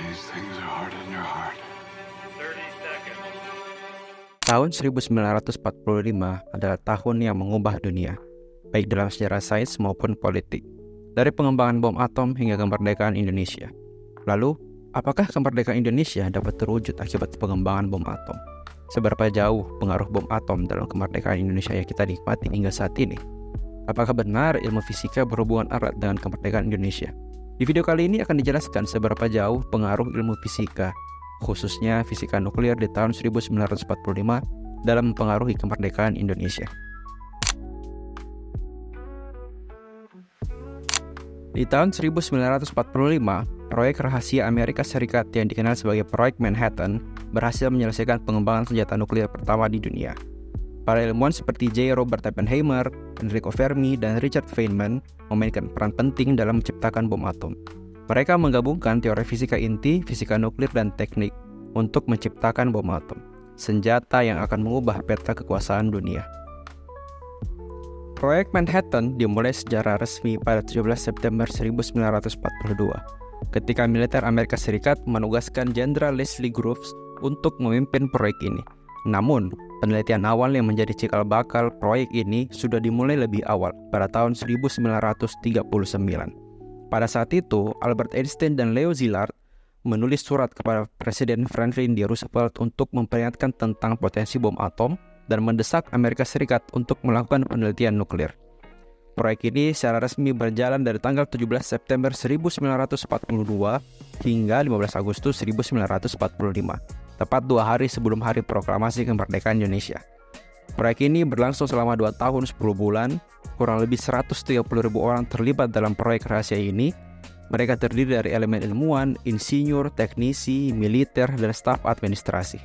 These things are hard in your heart. 30 seconds. Tahun 1945 adalah tahun yang mengubah dunia, baik dalam sejarah sains maupun politik. Dari pengembangan bom atom hingga kemerdekaan Indonesia. Lalu, apakah kemerdekaan Indonesia dapat terwujud akibat pengembangan bom atom? Seberapa jauh pengaruh bom atom dalam kemerdekaan Indonesia yang kita nikmati hingga saat ini? Apakah benar ilmu fisika berhubungan erat dengan kemerdekaan Indonesia? Di video kali ini akan dijelaskan seberapa jauh pengaruh ilmu fisika, khususnya fisika nuklir di tahun 1945 dalam mempengaruhi kemerdekaan Indonesia. Di tahun 1945, proyek rahasia Amerika Serikat yang dikenal sebagai Proyek Manhattan berhasil menyelesaikan pengembangan senjata nuklir pertama di dunia. Para ilmuwan seperti J. Robert Oppenheimer, Enrico Fermi, dan Richard Feynman memainkan peran penting dalam menciptakan bom atom. Mereka menggabungkan teori fisika inti, fisika nuklir, dan teknik untuk menciptakan bom atom, senjata yang akan mengubah peta kekuasaan dunia. Proyek Manhattan dimulai secara resmi pada 17 September 1942, ketika militer Amerika Serikat menugaskan Jenderal Leslie Groves untuk memimpin proyek ini. Namun, penelitian awal yang menjadi cikal bakal proyek ini sudah dimulai lebih awal, pada tahun 1939. Pada saat itu, Albert Einstein dan Leo Szilard menulis surat kepada Presiden Franklin D. Roosevelt untuk memperingatkan tentang potensi bom atom dan mendesak Amerika Serikat untuk melakukan penelitian nuklir. Proyek ini secara resmi berjalan dari tanggal 17 September 1942 hingga 15 Agustus 1945, tepat 2 hari sebelum hari proklamasi kemerdekaan Indonesia. Proyek ini berlangsung selama 2 tahun 10 bulan, kurang lebih 130.000 orang terlibat dalam proyek rahasia ini. Mereka terdiri dari elemen ilmuwan, insinyur, teknisi, militer, dan staf administrasi.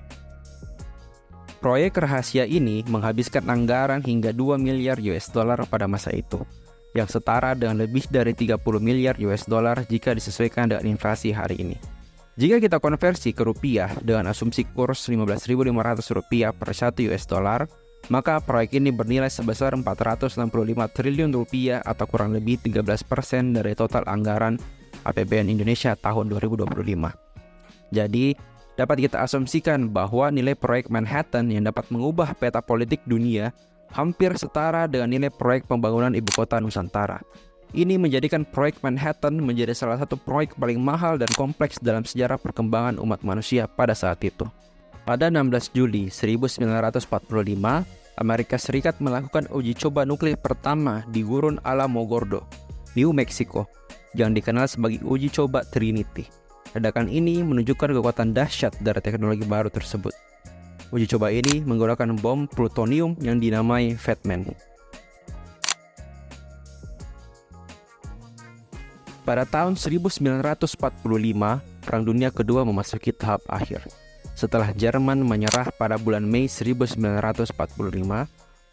Proyek rahasia ini menghabiskan anggaran hingga 2 miliar US dollar pada masa itu, yang setara dengan lebih dari 30 miliar US dollar jika disesuaikan dengan inflasi hari ini. Jika kita konversi ke rupiah dengan asumsi kurs 15.500 rupiah per 1 US dollar, maka proyek ini bernilai sebesar 465 triliun rupiah atau kurang lebih 13% dari total anggaran APBN Indonesia tahun 2025. Jadi, dapat kita asumsikan bahwa nilai proyek Manhattan yang dapat mengubah peta politik dunia hampir setara dengan nilai proyek pembangunan ibu kota Nusantara. Ini menjadikan proyek Manhattan menjadi salah satu proyek paling mahal dan kompleks dalam sejarah perkembangan umat manusia pada saat itu. Pada 16 Juli 1945, Amerika Serikat melakukan uji coba nuklir pertama di Gurun Alamogordo, New Mexico, yang dikenal sebagai uji coba Trinity. Ledakan ini menunjukkan kekuatan dahsyat dari teknologi baru tersebut. Uji coba ini menggunakan bom plutonium yang dinamai Fat Man. Pada tahun 1945, Perang Dunia Kedua memasuki tahap akhir. Setelah Jerman menyerah pada bulan Mei 1945,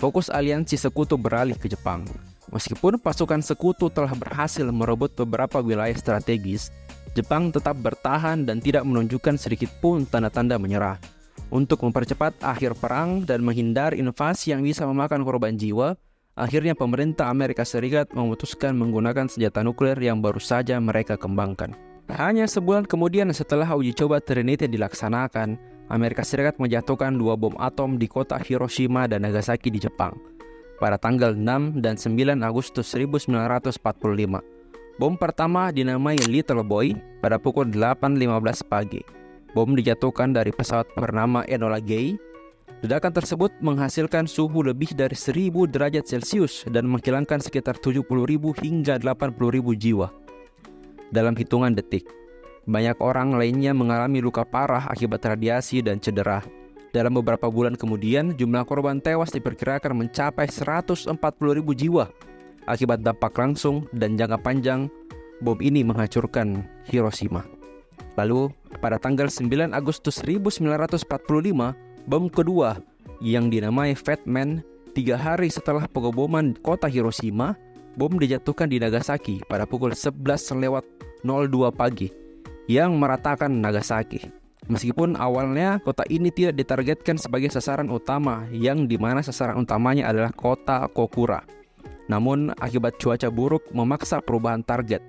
fokus aliansi sekutu beralih ke Jepang. Meskipun pasukan sekutu telah berhasil merebut beberapa wilayah strategis, Jepang tetap bertahan dan tidak menunjukkan sedikit pun tanda-tanda menyerah. Untuk mempercepat akhir perang dan menghindari invasi yang bisa memakan korban jiwa, akhirnya pemerintah Amerika Serikat memutuskan menggunakan senjata nuklir yang baru saja mereka kembangkan. Hanya sebulan kemudian setelah uji coba Trinity dilaksanakan, Amerika Serikat menjatuhkan 2 bom atom di kota Hiroshima dan Nagasaki di Jepang pada tanggal 6 dan 9 Agustus 1945. Bom pertama dinamai Little Boy pada pukul 8.15 pagi. Bom dijatuhkan dari pesawat bernama Enola Gay. Ledakan tersebut menghasilkan suhu lebih dari 1.000 derajat Celcius dan menghilangkan sekitar 70.000 hingga 80.000 jiwa dalam hitungan detik. Banyak orang lainnya mengalami luka parah akibat radiasi dan cedera. Dalam beberapa bulan kemudian, jumlah korban tewas diperkirakan mencapai 140.000 jiwa. Akibat dampak langsung dan jangka panjang, bom ini menghancurkan Hiroshima. Lalu, pada tanggal 9 Agustus 1945, bom kedua yang dinamai Fat Man, 3 hari setelah pengeboman kota Hiroshima, bom dijatuhkan di Nagasaki pada pukul 11.02 pagi, yang meratakan Nagasaki. Meskipun awalnya kota ini tidak ditargetkan sebagai sasaran utama, yang dimana sasaran utamanya adalah kota Kokura. Namun, akibat cuaca buruk memaksa perubahan target.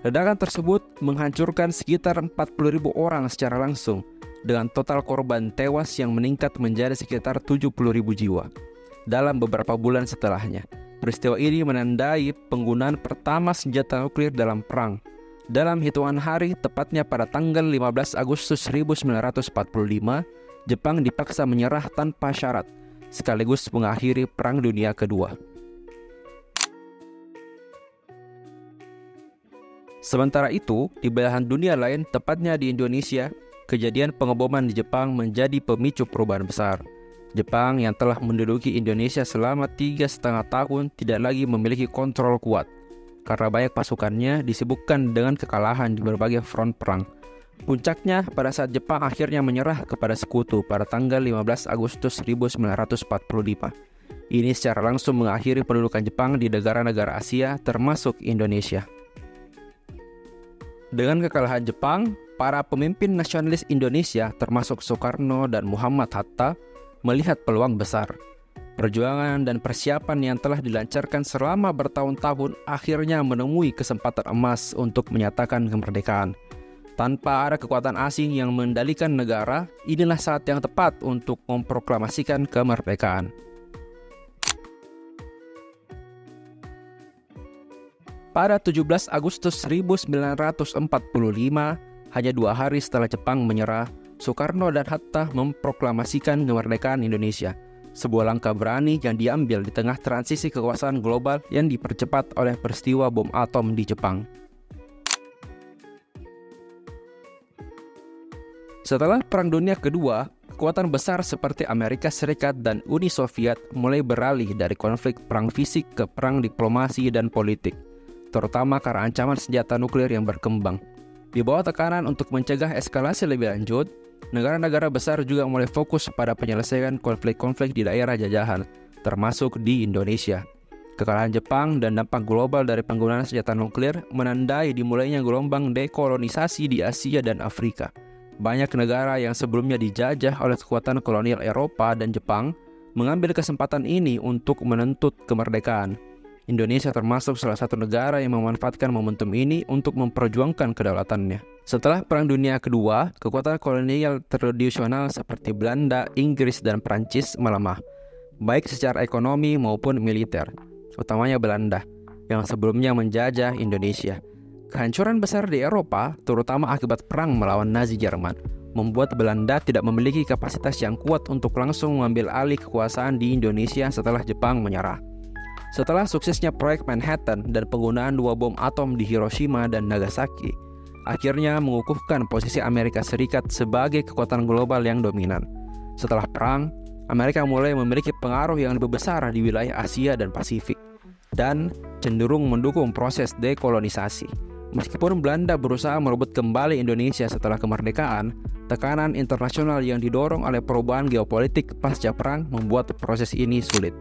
Ledakan tersebut menghancurkan sekitar 40.000 orang secara langsung, dengan total korban tewas yang meningkat menjadi sekitar 70.000 jiwa. Dalam beberapa bulan setelahnya, peristiwa ini menandai penggunaan pertama senjata nuklir dalam perang. Dalam hitungan hari, tepatnya pada tanggal 15 Agustus 1945, Jepang dipaksa menyerah tanpa syarat, sekaligus mengakhiri Perang Dunia Kedua. Sementara itu, di belahan dunia lain, tepatnya di Indonesia, kejadian pengeboman di Jepang menjadi pemicu perubahan besar. Jepang yang telah menduduki Indonesia selama 3,5 tahun tidak lagi memiliki kontrol kuat, karena banyak pasukannya disibukkan dengan kekalahan di berbagai front perang. Puncaknya pada saat Jepang akhirnya menyerah kepada sekutu pada tanggal 15 Agustus 1945. Ini secara langsung mengakhiri pendudukan Jepang di negara-negara Asia termasuk Indonesia. Dengan kekalahan Jepang, para pemimpin nasionalis Indonesia termasuk Soekarno dan Muhammad Hatta melihat peluang besar. Perjuangan dan persiapan yang telah dilancarkan selama bertahun-tahun akhirnya menemui kesempatan emas untuk menyatakan kemerdekaan. Tanpa ada kekuatan asing yang mengendalikan negara, inilah saat yang tepat untuk memproklamasikan kemerdekaan. Pada 17 Agustus 1945, hanya 2 hari setelah Jepang menyerah, Soekarno dan Hatta memproklamasikan kemerdekaan Indonesia. Sebuah langkah berani yang diambil di tengah transisi kekuasaan global yang dipercepat oleh peristiwa bom atom di Jepang. Setelah Perang Dunia Kedua, kekuatan besar seperti Amerika Serikat dan Uni Soviet mulai beralih dari konflik perang fisik ke perang diplomasi dan politik, terutama karena ancaman senjata nuklir yang berkembang. Di bawah tekanan untuk mencegah eskalasi lebih lanjut, negara-negara besar juga mulai fokus pada penyelesaian konflik-konflik di daerah jajahan, termasuk di Indonesia. Kekalahan Jepang dan dampak global dari penggunaan senjata nuklir menandai dimulainya gelombang dekolonisasi di Asia dan Afrika. Banyak negara yang sebelumnya dijajah oleh kekuatan kolonial Eropa dan Jepang mengambil kesempatan ini untuk menuntut kemerdekaan. Indonesia termasuk salah satu negara yang memanfaatkan momentum ini untuk memperjuangkan kedaulatannya. Setelah Perang Dunia Kedua, kekuatan kolonial tradisional seperti Belanda, Inggris, dan Prancis melemah, baik secara ekonomi maupun militer, utamanya Belanda, yang sebelumnya menjajah Indonesia. Kehancuran besar di Eropa, terutama akibat perang melawan Nazi Jerman, membuat Belanda tidak memiliki kapasitas yang kuat untuk langsung mengambil alih kekuasaan di Indonesia setelah Jepang menyerah. Setelah suksesnya proyek Manhattan dan penggunaan 2 bom atom di Hiroshima dan Nagasaki, akhirnya mengukuhkan posisi Amerika Serikat sebagai kekuatan global yang dominan. Setelah perang, Amerika mulai memiliki pengaruh yang lebih besar di wilayah Asia dan Pasifik, dan cenderung mendukung proses dekolonisasi. Meskipun Belanda berusaha merebut kembali Indonesia setelah kemerdekaan, tekanan internasional yang didorong oleh perubahan geopolitik pasca perang membuat proses ini sulit.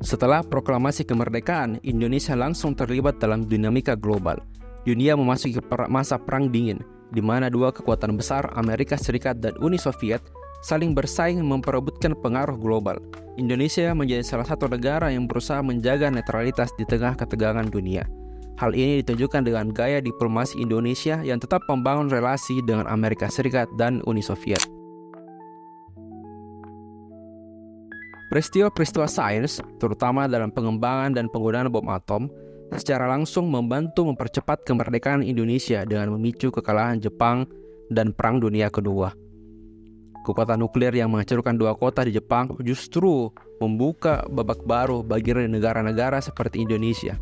Setelah proklamasi kemerdekaan, Indonesia langsung terlibat dalam dinamika global. Dunia memasuki masa perang dingin, di mana 2 kekuatan besar, Amerika Serikat dan Uni Soviet, saling bersaing memperebutkan pengaruh global. Indonesia menjadi salah satu negara yang berusaha menjaga netralitas di tengah ketegangan dunia. Hal ini ditunjukkan dengan gaya diplomasi Indonesia yang tetap membangun relasi dengan Amerika Serikat dan Uni Soviet. Peristiwa-peristiwa sains, terutama dalam pengembangan dan penggunaan bom atom, secara langsung membantu mempercepat kemerdekaan Indonesia dengan memicu kekalahan Jepang dan Perang Dunia Kedua. Kekuatan nuklir yang menghancurkan 2 kota di Jepang justru membuka babak baru bagi negara-negara seperti Indonesia.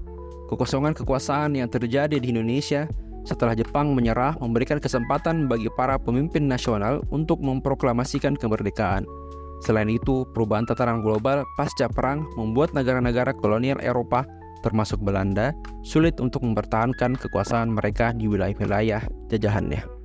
Kekosongan kekuasaan yang terjadi di Indonesia setelah Jepang menyerah memberikan kesempatan bagi para pemimpin nasional untuk memproklamasikan kemerdekaan. Selain itu, perubahan tatanan global pasca perang membuat negara-negara kolonial Eropa, termasuk Belanda, sulit untuk mempertahankan kekuasaan mereka di wilayah-wilayah jajahannya.